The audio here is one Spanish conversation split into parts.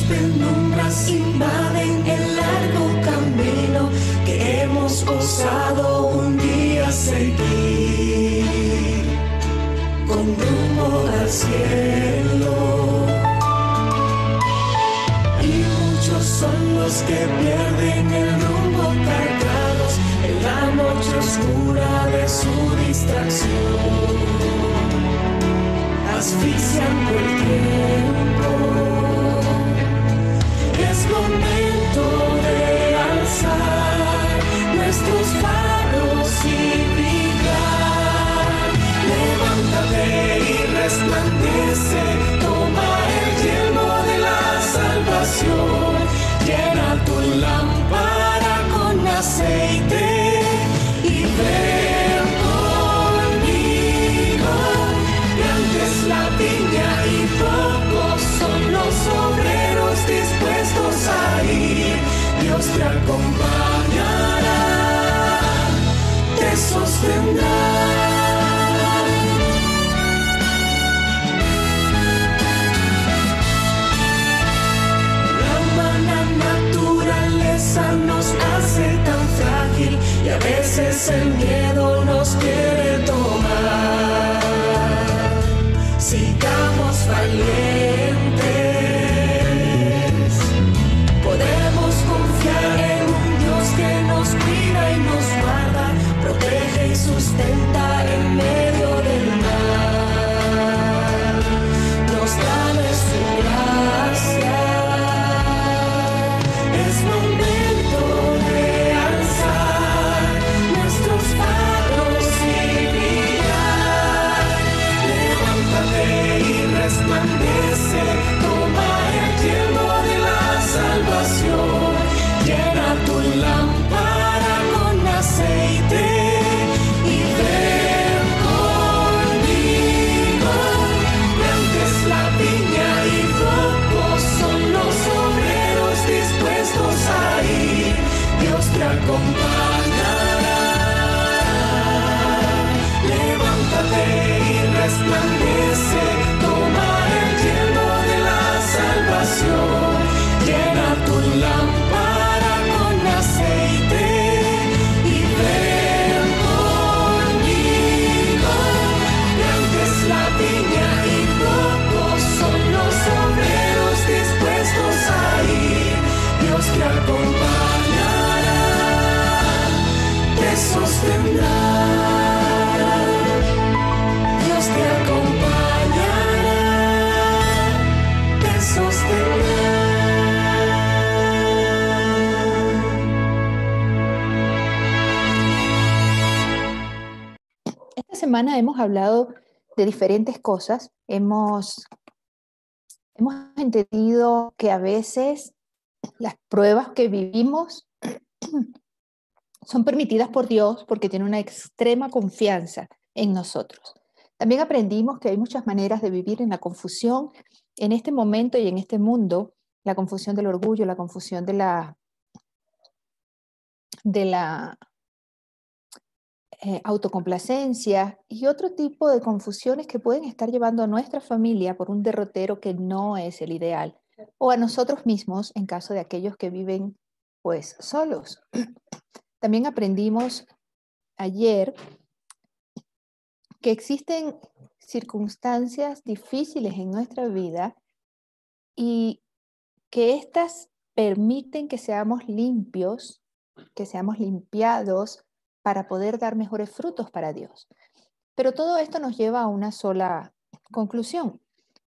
penumbras invaden el largo camino que hemos osado un día seguir, con rumbo al cielo. Y muchos son los que pierden el rumbo cargados en la noche oscura de su distracción, asfixiando el tiempo. Es momento de alzar nuestros faros y brillar. Levántate y resplandece, toma el yelmo de la salvación. Llena tu lámpara con aceite y ven conmigo. Grande es la viña y pocos son los obreros dispuestos a ir. Dios te acompañará, te sostendrá. Nos hace tan frágil y a veces el miedo nos quiere tomar. Sigamos valientes, podemos confiar en un Dios que nos cuida y nos guarda, protege y sustenta en medio del mar. Nos da de su gracia. Es momento de alzar nuestros faros y brillar. Levántate y resplandece, toma el yelmo de la salvación. Llena tu lámpara con aceite y ven conmigo. Grande es la viña y pocos son los obreros dispuestos a ir. Dios te acompañará. Levántate y resplandece, toma el yelmo de la salvación. Llena tu lámpara con aceite y ven conmigo. Grande es la viña y pocos son los obreros dispuestos a ir. Dios te acompañará, te sostendrá. Dios te acompañará, te sostendrá. Esta semana hemos hablado de diferentes cosas. Hemos entendido que a veces las pruebas que vivimos son permitidas por Dios porque tiene una extrema confianza en nosotros. También aprendimos que hay muchas maneras de vivir en la confusión en este momento y en este mundo, la confusión del orgullo, la confusión de la autocomplacencia y otro tipo de confusiones que pueden estar llevando a nuestra familia por un derrotero que no es el ideal, o a nosotros mismos en caso de aquellos que viven pues solos. También aprendimos ayer que existen circunstancias difíciles en nuestra vida y que éstas permiten que seamos limpios, que seamos limpiados para poder dar mejores frutos para Dios. Pero todo esto nos lleva a una sola conclusión,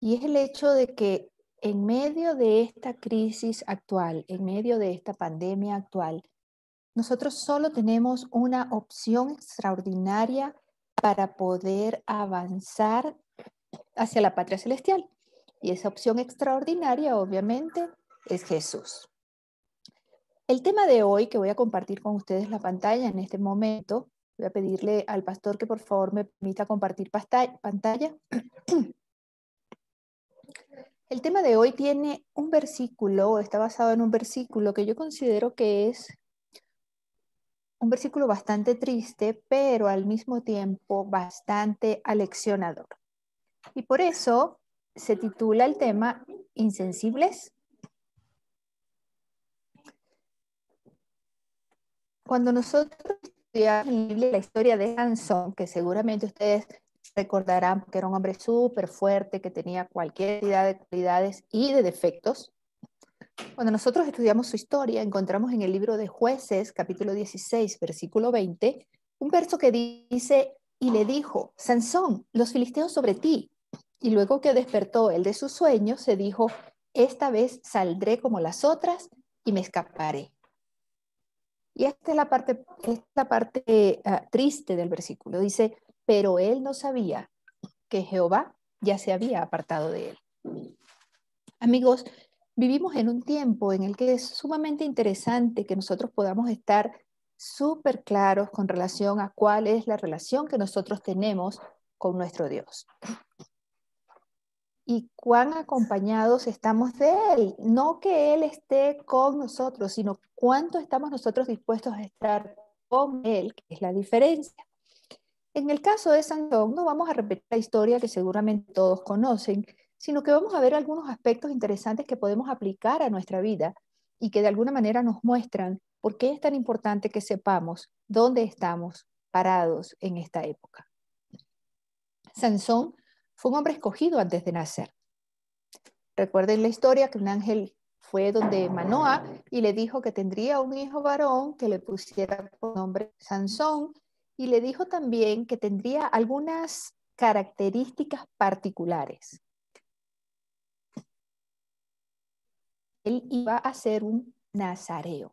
y es el hecho de que en medio de esta crisis actual, en medio de esta pandemia actual, nosotros solo tenemos una opción extraordinaria para poder avanzar hacia la patria celestial. Y esa opción extraordinaria, obviamente, es Jesús. El tema de hoy, que voy a compartir con ustedes la pantalla en este momento, voy a pedirle al pastor que por favor me permita compartir pantalla. El tema de hoy tiene un versículo, está basado en un versículo que yo considero que es un versículo bastante triste, pero al mismo tiempo bastante aleccionador. Y por eso se titula el tema Insensibles Cuando nosotros estudiamos en la Biblia la historia de Sansón, que seguramente ustedes recordarán que era un hombre súper fuerte, que tenía cualquier cantidad de cualidades y de defectos. Cuando nosotros estudiamos su historia, encontramos en el libro de Jueces, capítulo 16, versículo 20, un verso que dice, y le dijo, Sansón, los filisteos sobre ti. Y luego que despertó él de su sueño, se dijo, esta vez saldré como las otras y me escaparé. Y esta es la parte triste del versículo. Dice, pero él no sabía que Jehová ya se había apartado de él. Amigos, vivimos en un tiempo en el que es sumamente interesante que nosotros podamos estar súper claros con relación a cuál es la relación que nosotros tenemos con nuestro Dios. Y cuán acompañados estamos de Él. No que Él esté con nosotros, sino cuánto estamos nosotros dispuestos a estar con Él, que es la diferencia. En el caso de Sansón, no vamos a repetir la historia que seguramente todos conocen, sino que vamos a ver algunos aspectos interesantes que podemos aplicar a nuestra vida y que de alguna manera nos muestran por qué es tan importante que sepamos dónde estamos parados en esta época. Sansón fue un hombre escogido antes de nacer. Recuerden la historia que un ángel fue donde Manoa y le dijo que tendría un hijo varón que le pusiera por nombre Sansón, y le dijo también que tendría algunas características particulares. Él iba a ser un nazareo.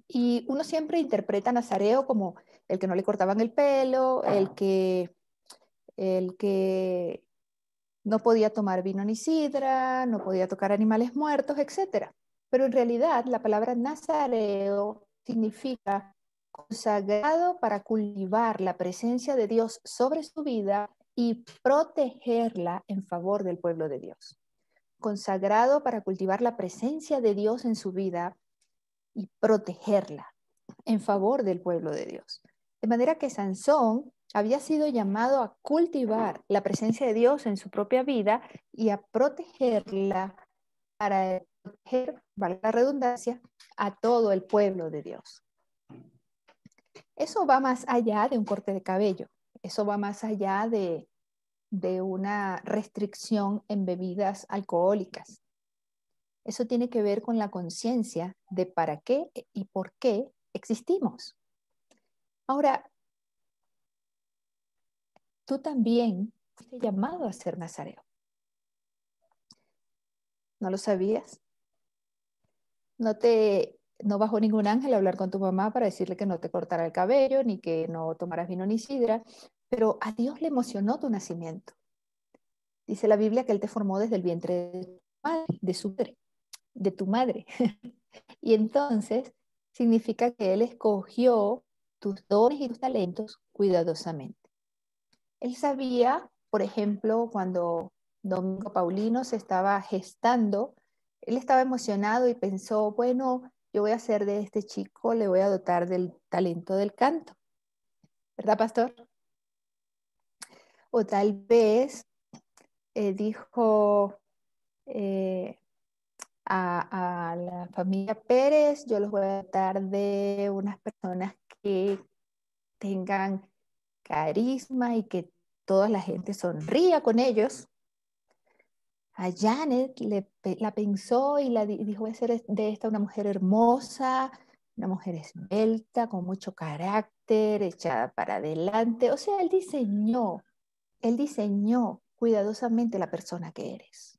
Y uno siempre interpreta nazareo como el que no le cortaban el pelo, el que no podía tomar vino ni sidra, no podía tocar animales muertos, etc. Pero en realidad la palabra nazareo significa consagrado para cultivar la presencia de Dios sobre su vida y protegerla en favor del pueblo de Dios. Consagrado para cultivar la presencia de Dios en su vida y protegerla en favor del pueblo de Dios. De manera que Sansón había sido llamado a cultivar la presencia de Dios en su propia vida y a protegerla para proteger, valga la redundancia, a todo el pueblo de Dios. Eso va más allá de un corte de cabello, eso va más allá de una restricción en bebidas alcohólicas. Eso tiene que ver con la conciencia de para qué y por qué existimos. Ahora, tú también fuiste llamado a ser nazareo. ¿No lo sabías? No bajó ningún ángel a hablar con tu mamá para decirle que no te cortara el cabello, ni que no tomaras vino ni sidra, pero a Dios le emocionó tu nacimiento. Dice la Biblia que Él te formó desde el vientre de tu madre, de tu madre. Y entonces significa que Él escogió tus dones y tus talentos cuidadosamente. Él sabía, por ejemplo, cuando Domingo Paulino se estaba gestando, él estaba emocionado y pensó, bueno, yo voy a hacer de este chico, le voy a dotar del talento del canto. ¿Verdad, pastor? O tal vez dijo a la familia Pérez, yo los voy a dotar de unas personas que tengan carisma y que toda la gente sonría con ellos. A Janet la pensó y dijo, voy a ser de esta una mujer hermosa, una mujer esbelta, con mucho carácter, echada para adelante. O sea, él diseñó cuidadosamente la persona que eres.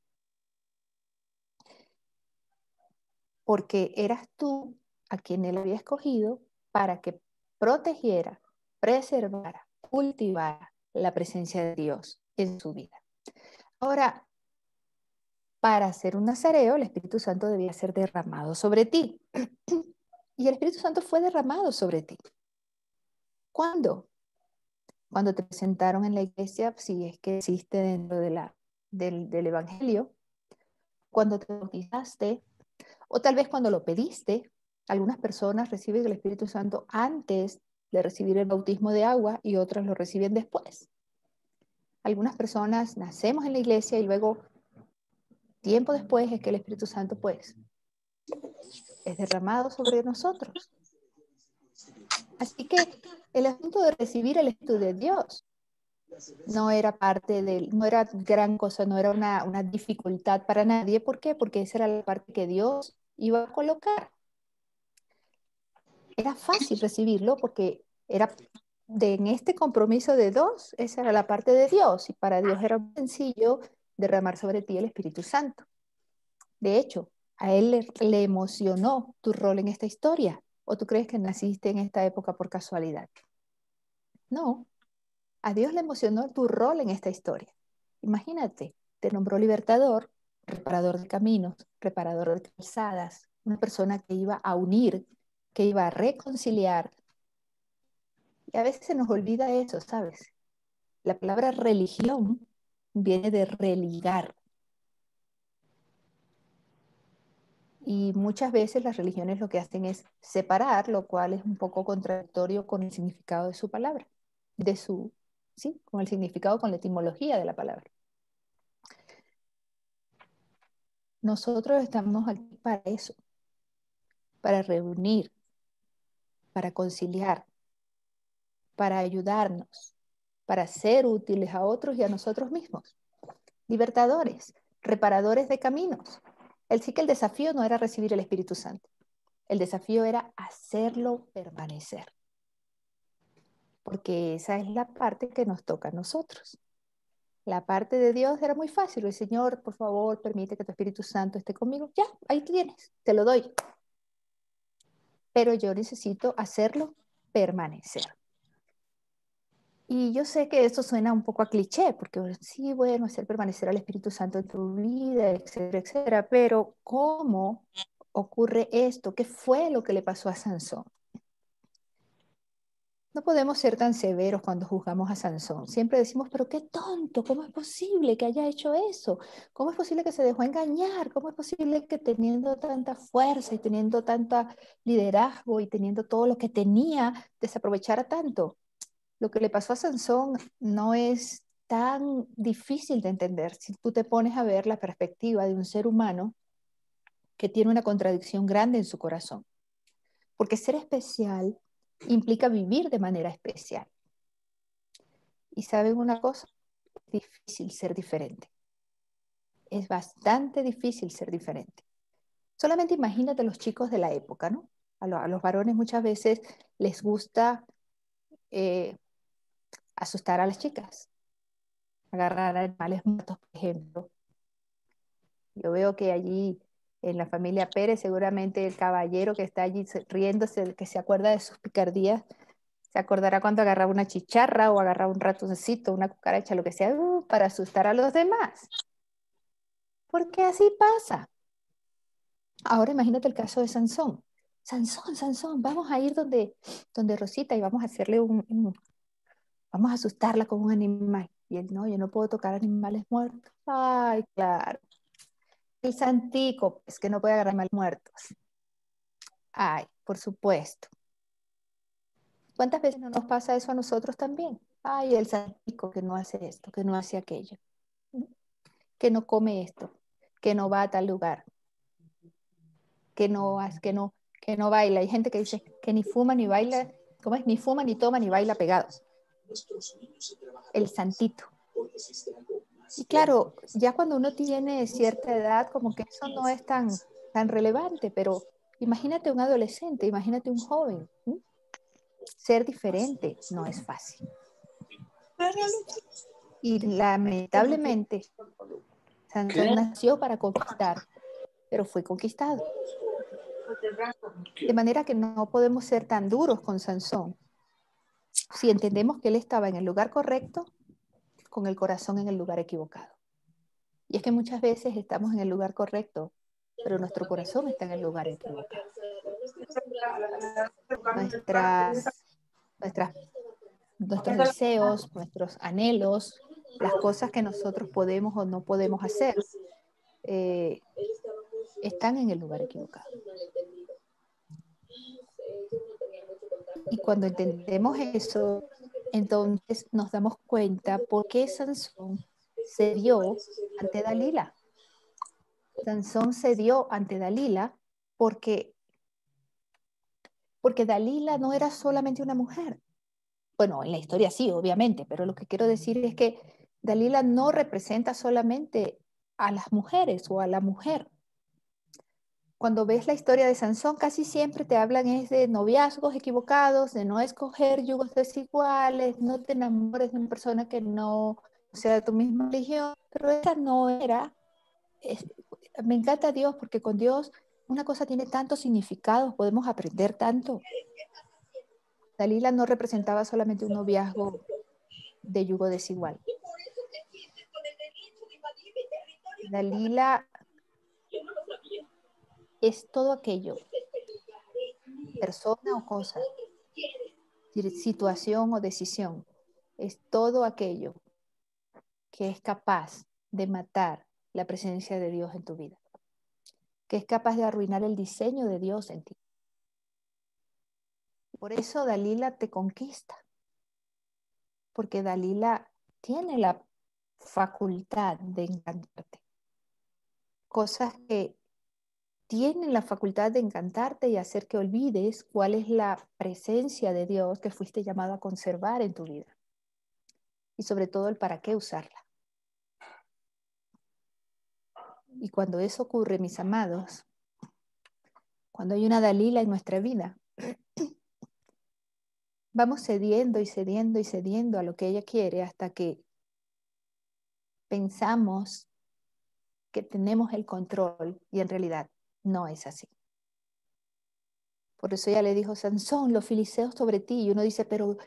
Porque eras tú a quien él había escogido para que protegiera, preservara, cultivara la presencia de Dios en su vida. Ahora, para ser un nazareo, el Espíritu Santo debía ser derramado sobre ti. Y el Espíritu Santo fue derramado sobre ti. ¿Cuándo? Cuando te presentaron en la iglesia, si es que existe dentro del Evangelio, cuando te bautizaste, o tal vez cuando lo pediste. Algunas personas reciben el Espíritu Santo antes de recibir el bautismo de agua y otras lo reciben después. Algunas personas nacemos en la iglesia y luego, tiempo después, es que el Espíritu Santo pues es derramado sobre nosotros. Así que el asunto de recibir el Espíritu de Dios no era parte del, no era gran cosa, no era una dificultad para nadie. ¿Por qué? Porque esa era la parte que Dios iba a colocar. Era fácil recibirlo porque era en este compromiso de dos, esa era la parte de Dios y para Dios era muy sencillo derramar sobre ti el Espíritu Santo. De hecho, a él le emocionó tu rol en esta historia. ¿O tú crees que naciste en esta época por casualidad? No, a Dios le emocionó tu rol en esta historia. Imagínate, te nombró libertador, reparador de caminos, reparador de calzadas, una persona que iba a unir, que iba a reconciliar. Y a veces se nos olvida eso, ¿sabes? La palabra religión viene de religar. Y muchas veces las religiones lo que hacen es separar, lo cual es un poco contradictorio con el significado de su palabra, sí, con el significado, con la etimología de la palabra. Nosotros estamos aquí para eso, para reunir, para conciliar, para ayudarnos, para ser útiles a otros y a nosotros mismos. Libertadores, reparadores de caminos. Sí que el desafío no era recibir el Espíritu Santo, el desafío era hacerlo permanecer, porque esa es la parte que nos toca a nosotros. La parte de Dios era muy fácil. El Señor, por favor, permite que tu Espíritu Santo esté conmigo. Ya, ahí tienes, te lo doy. Pero yo necesito hacerlo permanecer. Y yo sé que esto suena un poco a cliché, porque sí, bueno, hacer permanecer al Espíritu Santo en tu vida, etcétera, etcétera. Pero ¿cómo ocurre esto? ¿Qué fue lo que le pasó a Sansón? No podemos ser tan severos cuando juzgamos a Sansón. Siempre decimos, pero qué tonto, ¿cómo es posible que haya hecho eso? ¿Cómo es posible que se dejó engañar? ¿Cómo es posible que teniendo tanta fuerza y teniendo tanta liderazgo y teniendo todo lo que tenía, desaprovechara tanto? Lo que le pasó a Sansón no es tan difícil de entender si tú te pones a ver la perspectiva de un ser humano que tiene una contradicción grande en su corazón. Porque ser especial implica vivir de manera especial. Y saben una cosa, es difícil ser diferente. Es bastante difícil ser diferente. Solamente imagínate los chicos de la época, ¿no? A los varones muchas veces les gusta eh, asustar a las chicas, agarrar animales muertos, por ejemplo. Yo veo que allí en la familia Pérez, seguramente el caballero que está allí riéndose, que se acuerda de sus picardías, se acordará cuando agarraba una chicharra o agarraba un ratoncito, una cucaracha, lo que sea, para asustar a los demás. Porque así pasa. Ahora imagínate el caso de Sansón. Sansón, vamos a ir donde Rosita y vamos a hacerle vamos a asustarla con un animal. Y él, no, yo no puedo tocar animales muertos. Ay, claro. El santico, pues que no puede agarrar animales muertos. Ay, por supuesto. ¿Cuántas veces no nos pasa eso a nosotros también? Ay, el santico que no hace esto, que no hace aquello, que no come esto, que no va a tal lugar, que no baila. Hay gente que dice que ni fuma ni baila, ¿cómo es? Ni fuma, ni toma, ni baila pegados. El santito. Y claro, ya cuando uno tiene cierta edad, como que eso no es tan relevante, pero imagínate un adolescente, imagínate un joven. ¿Sí? Ser diferente no es fácil. Y lamentablemente, Sansón nació para conquistar, pero fue conquistado. De manera que no podemos ser tan duros con Sansón. Si entendemos que él estaba en el lugar correcto, con el corazón en el lugar equivocado. Y es que muchas veces estamos en el lugar correcto, pero nuestro corazón está en el lugar equivocado. Nuestras, nuestros deseos, nuestros anhelos, las cosas que nosotros podemos o no podemos hacer, están en el lugar equivocado. Y cuando entendemos eso, entonces nos damos cuenta por qué Sansón se dio ante Dalila. Sansón se dio ante Dalila porque Porque Dalila no era solamente una mujer. Bueno, en la historia sí, obviamente, pero lo que quiero decir es que Dalila no representa solamente a las mujeres o a la mujer. Cuando ves la historia de Sansón, casi siempre te hablan es de noviazgos equivocados, de no escoger yugos desiguales, no te enamores de una persona que no sea de tu misma religión, pero esa no era. es- Me encanta Dios porque con Dios una cosa tiene tantos significados, podemos aprender tanto. Dalila no representaba solamente un noviazgo de yugo desigual. Dalila es todo aquello, persona o cosa, situación o decisión, es todo aquello que es capaz de matar la presencia de Dios en tu vida, que es capaz de arruinar el diseño de Dios en ti. Por eso Dalila te conquista, porque Dalila tiene la facultad de encantarte. Cosas que tienen la facultad de encantarte y hacer que olvides cuál es la presencia de Dios que fuiste llamado a conservar en tu vida. Y sobre todo el para qué usarla. Y cuando eso ocurre, mis amados, cuando hay una Dalila en nuestra vida, vamos cediendo y cediendo y cediendo a lo que ella quiere hasta que pensamos que tenemos el control y en realidad no es así. Por eso ella le dijo, Sansón, los filisteos sobre ti. Y uno dice, pero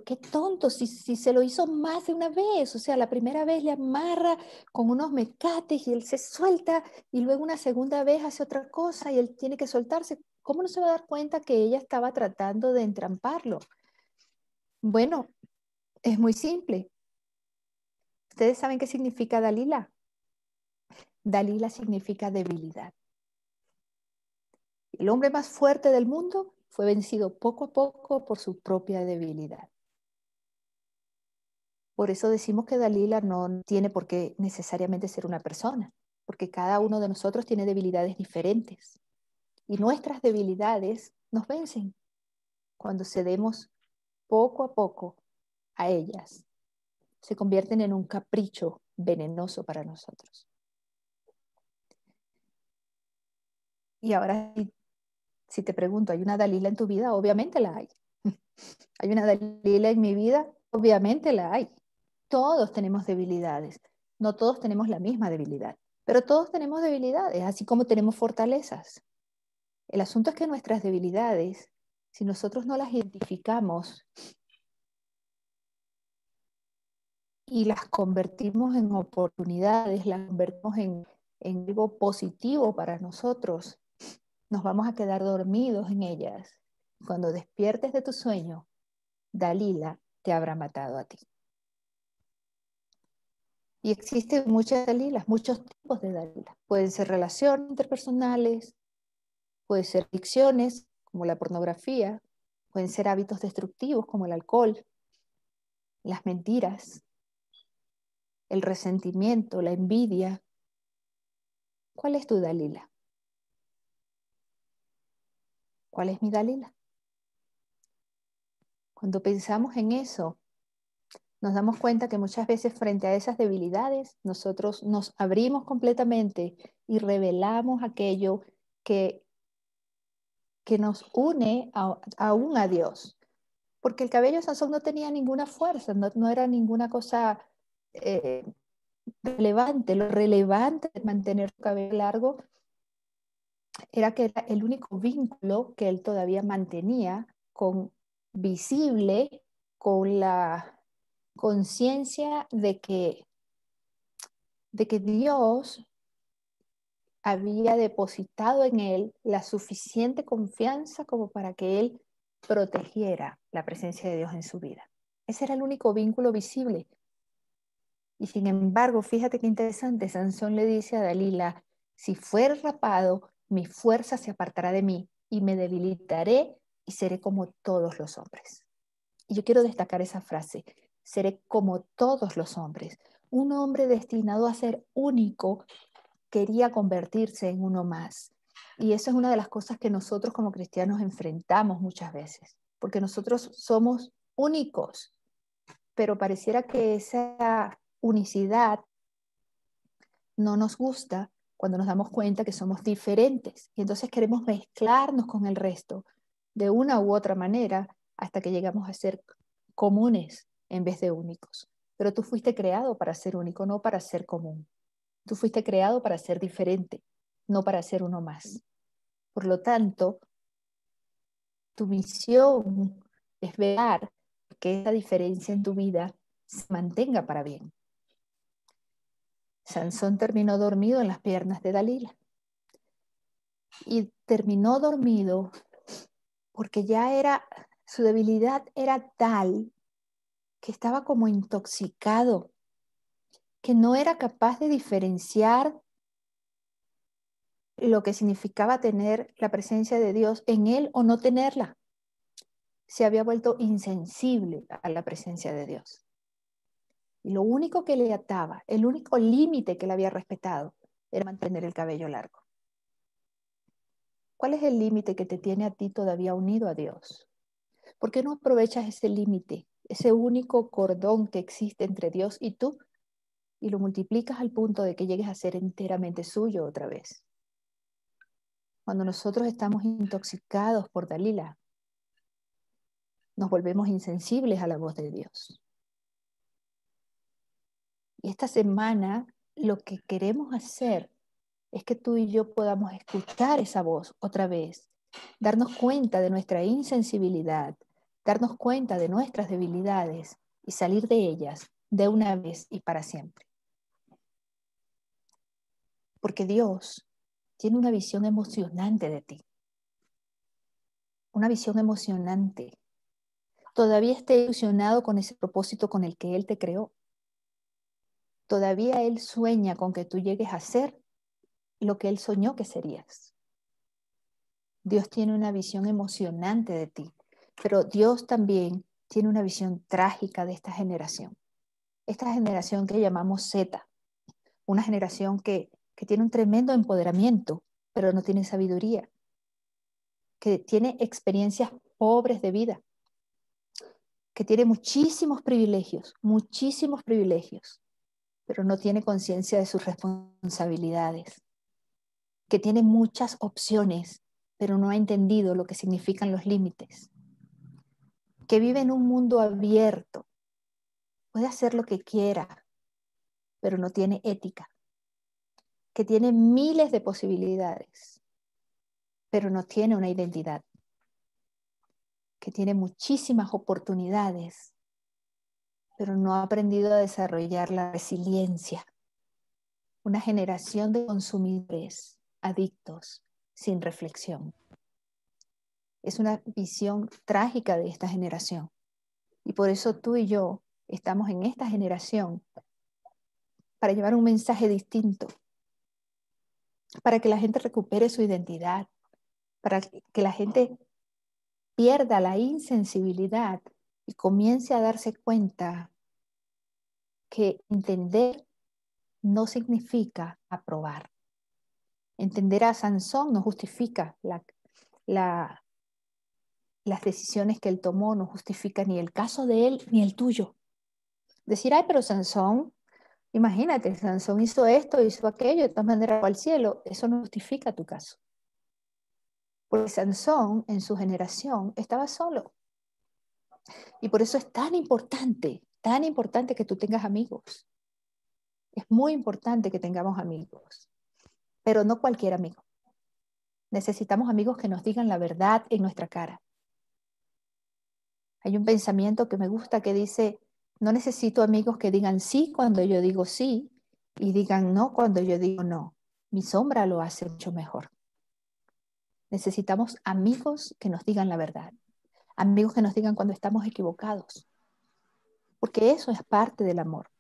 qué tonto, si se lo hizo más de una vez. O sea, la primera vez le amarra con unos mecates y él se suelta y luego una segunda vez hace otra cosa y él tiene que soltarse. ¿Cómo no se va a dar cuenta que ella estaba tratando de entramparlo? Bueno, es muy simple. ¿Ustedes saben qué significa Dalila? Dalila significa debilidad. El hombre más fuerte del mundo fue vencido poco a poco por su propia debilidad. Por eso decimos que Dalila no tiene por qué necesariamente ser una persona, porque cada uno de nosotros tiene debilidades diferentes. Y nuestras debilidades nos vencen cuando cedemos poco a poco a ellas. Se convierten en un capricho venenoso para nosotros. Y ahora, si te pregunto, ¿hay una Dalila en tu vida? Obviamente la hay. ¿Hay una Dalila en mi vida? Obviamente la hay. Todos tenemos debilidades. No todos tenemos la misma debilidad, pero todos tenemos debilidades, así como tenemos fortalezas. El asunto es que nuestras debilidades, si nosotros no las identificamos y las convertimos en oportunidades, las convertimos en algo positivo para nosotros, nos vamos a quedar dormidos en ellas. Cuando despiertes de tu sueño, Dalila te habrá matado a ti. Y existen muchas Dalilas, muchos tipos de Dalilas. Pueden ser relaciones interpersonales, pueden ser adicciones, como la pornografía, pueden ser hábitos destructivos, como el alcohol, las mentiras, el resentimiento, la envidia. ¿Cuál es tu Dalila? ¿Cuál es mi Dalila? Cuando pensamos en eso, nos damos cuenta que muchas veces frente a esas debilidades, nosotros nos abrimos completamente y revelamos aquello que nos une aún a Dios. Porque el cabello de Sansón no tenía ninguna fuerza, no era ninguna cosa eh, relevante. Lo relevante de mantener su cabello largo era que era el único vínculo que él todavía mantenía con visible, con la conciencia de que Dios había depositado en él la suficiente confianza como para que él protegiera la presencia de Dios en su vida. Ese era el único vínculo visible. Y sin embargo, fíjate qué interesante, Sansón le dice a Dalila, si fuere rapado, mi fuerza se apartará de mí y me debilitaré y seré como todos los hombres. Y yo quiero destacar esa frase, seré como todos los hombres. Un hombre destinado a ser único quería convertirse en uno más. Y eso es una de las cosas que nosotros como cristianos enfrentamos muchas veces, porque nosotros somos únicos, pero pareciera que esa unicidad no nos gusta cuando nos damos cuenta que somos diferentes. Y entonces queremos mezclarnos con el resto de una u otra manera hasta que llegamos a ser comunes en vez de únicos. Pero tú fuiste creado para ser único, no para ser común. Tú fuiste creado para ser diferente, no para ser uno más. Por lo tanto, tu misión es velar que esa diferencia en tu vida se mantenga para bien. Sansón terminó dormido en las piernas de Dalila. Y terminó dormido porque su debilidad era tal que estaba como intoxicado, que no era capaz de diferenciar lo que significaba tener la presencia de Dios en él o no tenerla. Se había vuelto insensible a la presencia de Dios. Y lo único que le ataba, el único límite que le había respetado, era mantener el cabello largo. ¿Cuál es el límite que te tiene a ti todavía unido a Dios? ¿Por qué no aprovechas ese límite, ese único cordón que existe entre Dios y tú, y lo multiplicas al punto de que llegues a ser enteramente suyo otra vez? Cuando nosotros estamos intoxicados por Dalila, nos volvemos insensibles a la voz de Dios. Y esta semana lo que queremos hacer es que tú y yo podamos escuchar esa voz otra vez, darnos cuenta de nuestra insensibilidad, darnos cuenta de nuestras debilidades y salir de ellas de una vez y para siempre. Porque Dios tiene una visión emocionante de ti, una visión emocionante. Todavía está ilusionado con ese propósito con el que Él te creó. Todavía Él sueña con que tú llegues a ser lo que Él soñó que serías. Dios tiene una visión emocionante de ti, pero Dios también tiene una visión trágica de esta generación que llamamos Z, una generación que tiene un tremendo empoderamiento, pero no tiene sabiduría, que tiene experiencias pobres de vida, que tiene muchísimos privilegios, pero no tiene conciencia de sus responsabilidades, que tiene muchas opciones, pero no ha entendido lo que significan los límites, que vive en un mundo abierto, puede hacer lo que quiera, pero no tiene ética, que tiene miles de posibilidades, pero no tiene una identidad, que tiene muchísimas oportunidades, pero no ha aprendido a desarrollar la resiliencia. Una generación de consumidores adictos sin reflexión. Es una visión trágica de esta generación. Y por eso tú y yo estamos en esta generación para llevar un mensaje distinto, para que la gente recupere su identidad, para que la gente pierda la insensibilidad y comience a darse cuenta que entender no significa aprobar. Entender a Sansón no justifica las decisiones que él tomó, no justifica ni el caso de él ni el tuyo. Decir, ay, pero Sansón, imagínate, Sansón hizo esto, hizo aquello, de todas maneras fue al cielo, eso no justifica tu caso. Porque Sansón en su generación estaba solo. Y por eso es tan importante que tú tengas amigos. Es muy importante que tengamos amigos, pero no cualquier amigo. Necesitamos amigos que nos digan la verdad en nuestra cara. Hay un pensamiento que me gusta que dice, no necesito amigos que digan sí cuando yo digo sí y digan no cuando yo digo no. Mi sombra lo hace mucho mejor. Necesitamos amigos que nos digan la verdad, amigos que nos digan cuando estamos equivocados, porque eso es parte del amor.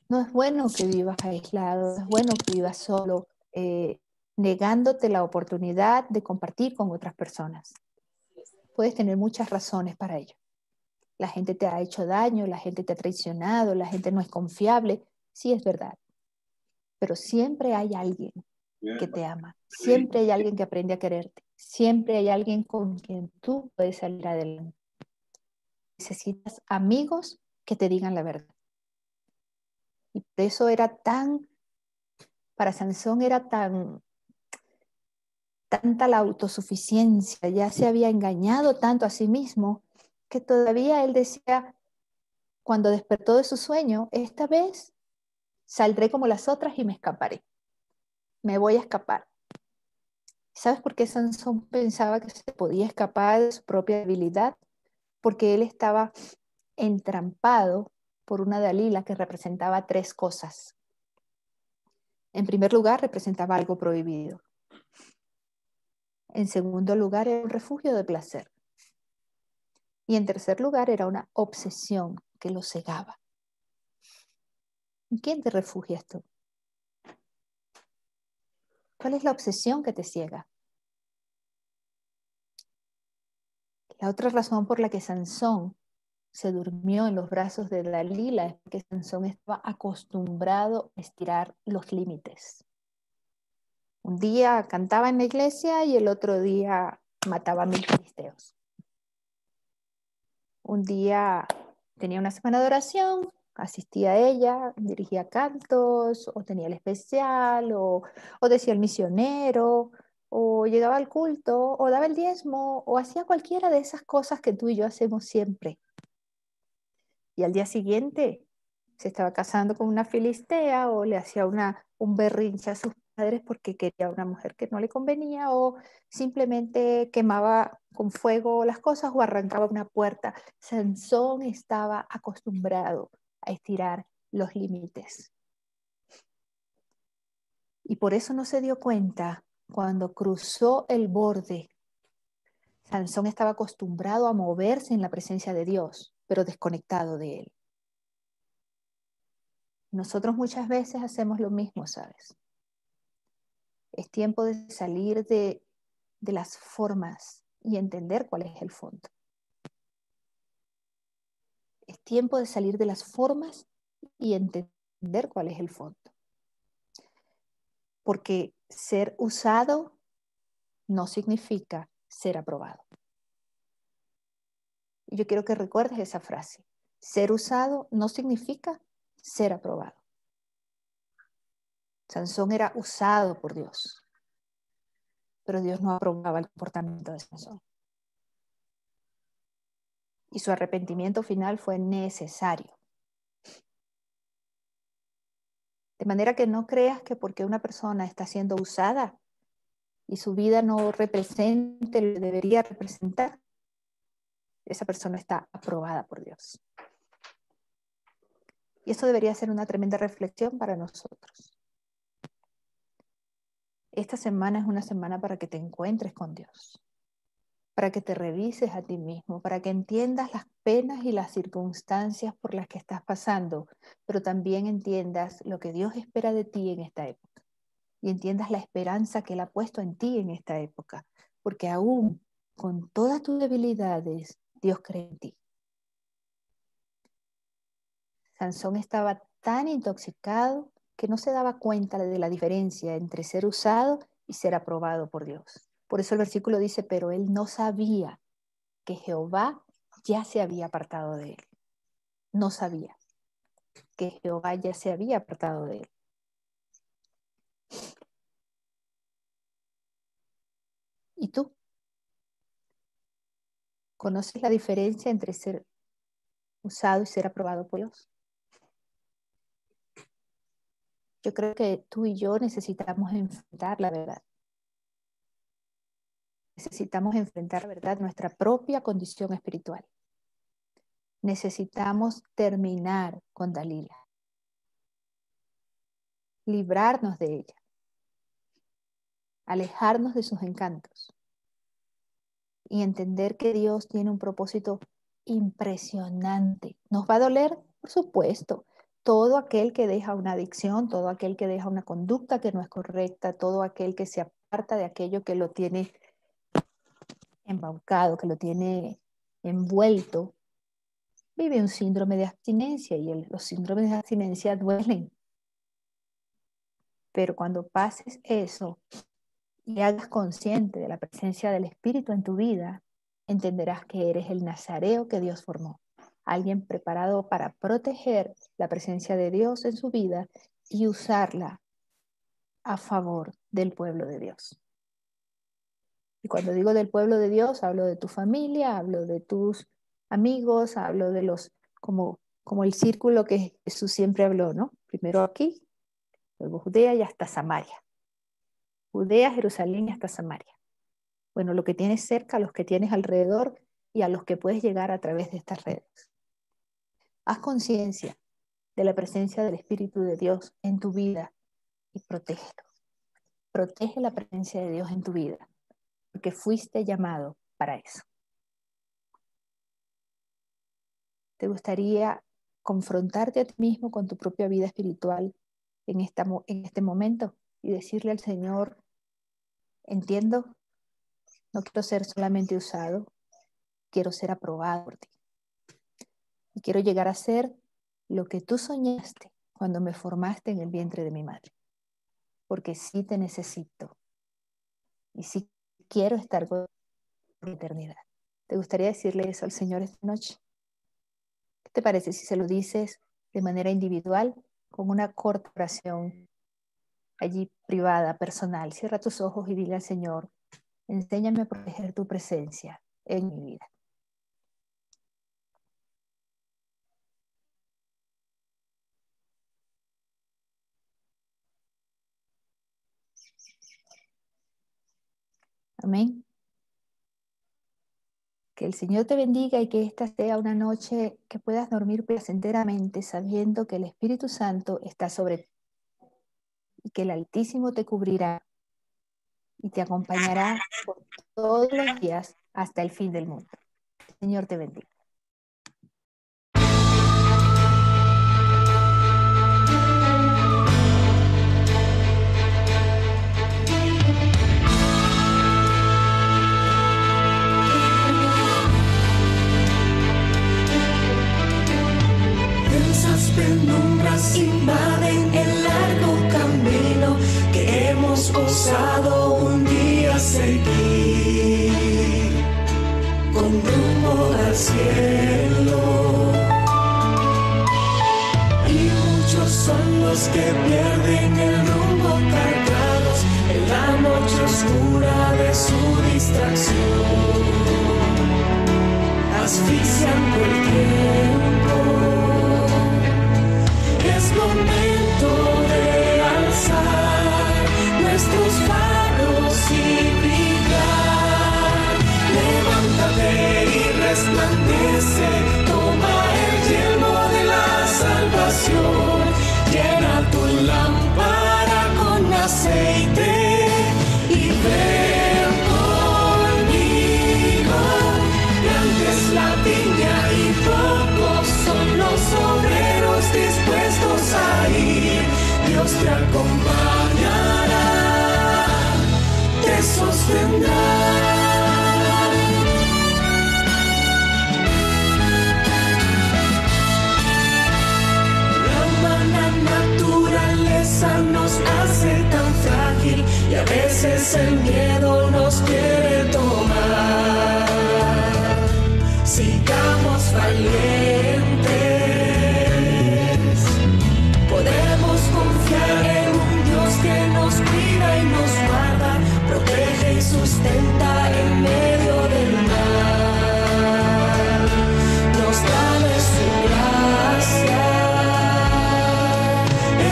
No es bueno que vivas aislado, no es bueno que vivas solo, negándote la oportunidad de compartir con otras personas. Puedes tener muchas razones para ello. La gente te ha hecho daño, la gente te ha traicionado, la gente no es confiable. Sí, es verdad. Pero siempre hay alguien que te ama. Siempre hay alguien que aprende a quererte. Siempre hay alguien con quien tú puedes salir adelante. Necesitas amigos que te digan la verdad. Y por eso para Sansón era tanta la autosuficiencia, ya se había engañado tanto a sí mismo, que todavía él decía, cuando despertó de su sueño, esta vez saldré como las otras y me escaparé. Me voy a escapar. ¿Sabes por qué Sansón pensaba que se podía escapar de su propia debilidad? Porque él estaba entrampado por una Dalila que representaba tres cosas. En primer lugar, representaba algo prohibido. En segundo lugar, era un refugio de placer. Y en tercer lugar, era una obsesión que lo cegaba. ¿En quién te refugias tú? ¿Cuál es la obsesión que te ciega? La otra razón por la que Sansón se durmió en los brazos de Dalila es que Sansón estaba acostumbrado a estirar los límites. Un día cantaba en la iglesia y el otro día mataba a 1000 filisteos. Un día tenía una semana de oración, asistía a ella, dirigía cantos, o tenía el especial, o decía el misionero, o llegaba al culto, o daba el diezmo, o hacía cualquiera de esas cosas que tú y yo hacemos siempre. Y al día siguiente se estaba casando con una filistea o le hacía un berrinche a sus padres porque quería una mujer que no le convenía o simplemente quemaba con fuego las cosas o arrancaba una puerta. Sansón estaba acostumbrado a estirar los límites. Y por eso no se dio cuenta cuando cruzó el borde. Sansón estaba acostumbrado a moverse en la presencia de Dios, pero desconectado de él. Nosotros muchas veces hacemos lo mismo, ¿sabes? Es tiempo de salir de las formas y entender cuál es el fondo. Es tiempo de salir de las formas y entender cuál es el fondo. Porque ser usado no significa ser aprobado. Y yo quiero que recuerdes esa frase. Ser usado no significa ser aprobado. Sansón era usado por Dios, pero Dios no aprobaba el comportamiento de Sansón. Y su arrepentimiento final fue necesario. De manera que no creas que porque una persona está siendo usada y su vida no represente lo que debería representar, esa persona está aprobada por Dios. Y eso debería ser una tremenda reflexión para nosotros. Esta semana es una semana para que te encuentres con Dios, para que te revises a ti mismo, para que entiendas las penas y las circunstancias por las que estás pasando, pero también entiendas lo que Dios espera de ti en esta época y entiendas la esperanza que Él ha puesto en ti en esta época, porque aún con todas tus debilidades, Dios cree en ti. Sansón estaba tan intoxicado que no se daba cuenta de la diferencia entre ser usado y ser aprobado por Dios. Por eso el versículo dice, pero él no sabía que Jehová ya se había apartado de él. No sabía que Jehová ya se había apartado de él. ¿Y tú? ¿Conoces la diferencia entre ser usado y ser aprobado por Dios? Yo creo que tú y yo necesitamos enfrentar la verdad. Necesitamos enfrentar la verdad, nuestra propia condición espiritual. Necesitamos terminar con Dalila. Librarnos de ella. Alejarnos de sus encantos. Y entender que Dios tiene un propósito impresionante. ¿Nos va a doler? Por supuesto. Todo aquel que deja una adicción, todo aquel que deja una conducta que no es correcta, todo aquel que se aparta de aquello que lo tiene embaucado, que lo tiene envuelto, vive un síndrome de abstinencia y los síndromes de abstinencia duelen. Pero cuando pases eso y hagas consciente de la presencia del Espíritu en tu vida, entenderás que eres el nazareo que Dios formó, alguien preparado para proteger la presencia de Dios en su vida y usarla a favor del pueblo de Dios. Y cuando digo del pueblo de Dios, hablo de tu familia, hablo de tus amigos, hablo de los, como el círculo que Jesús siempre habló, ¿no? Primero aquí, luego Judea y hasta Samaria. Judea, Jerusalén y hasta Samaria. Bueno, lo que tienes cerca, los que tienes alrededor y a los que puedes llegar a través de estas redes. Haz conciencia de la presencia del Espíritu de Dios en tu vida y protégelo. Protege la presencia de Dios en tu vida, porque fuiste llamado para eso. ¿Te gustaría confrontarte a ti mismo con tu propia vida espiritual en este momento y decirle al Señor, entiendo, no quiero ser solamente usado, quiero ser aprobado por ti. Y quiero llegar a ser lo que tú soñaste cuando me formaste en el vientre de mi madre. Porque sí te necesito. Y sí quiero estar con la eternidad. ¿Te gustaría decirle eso al Señor esta noche? ¿Qué te parece si se lo dices de manera individual, con una corta oración allí privada, personal? Cierra tus ojos y dile al Señor, enséñame a proteger tu presencia en mi vida. Amén. Que el Señor te bendiga y que esta sea una noche que puedas dormir placenteramente sabiendo que el Espíritu Santo está sobre ti y que el Altísimo te cubrirá y te acompañará por todos los días hasta el fin del mundo. El Señor te bendiga. Penumbras invaden el largo camino que hemos osado un día seguir, con rumbo al cielo. Y muchos son los que pierden el rumbo cargados en la noche oscura de su distracción, asfixiando el tiempo. Es momento de alzar nuestros faros y brillar. Levántate y resplandece, toma el yelmo de la salvación. Llena tu lámpara con aceite y ven conmigo. Grande es la viña y pocos son los obreros dispuestos a ir. Dios te acompañará, te sostendrá. La humana naturaleza nos hace tan frágil y a veces el miedo nos quiere tomar. Sigamos valientes. Podemos confiar en un Dios que nos cuida y nos guarda, protege y sustenta en medio del mar. Nos da de su gracia.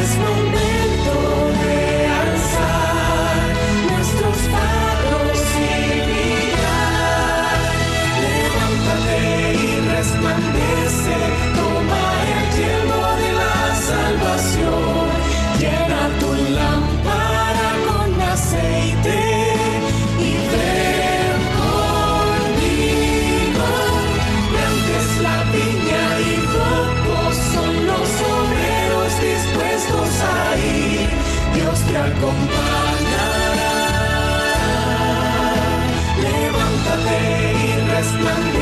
Es momento de alzar nuestros faros y brillar. Levántate y resplandece, toma el yelmo de la salvación. Llena tu lámpara con aceite y ven conmigo. Grande es la viña y pocos son los obreros dispuestos a ir. Dios te acompañará. Levántate y resplandece.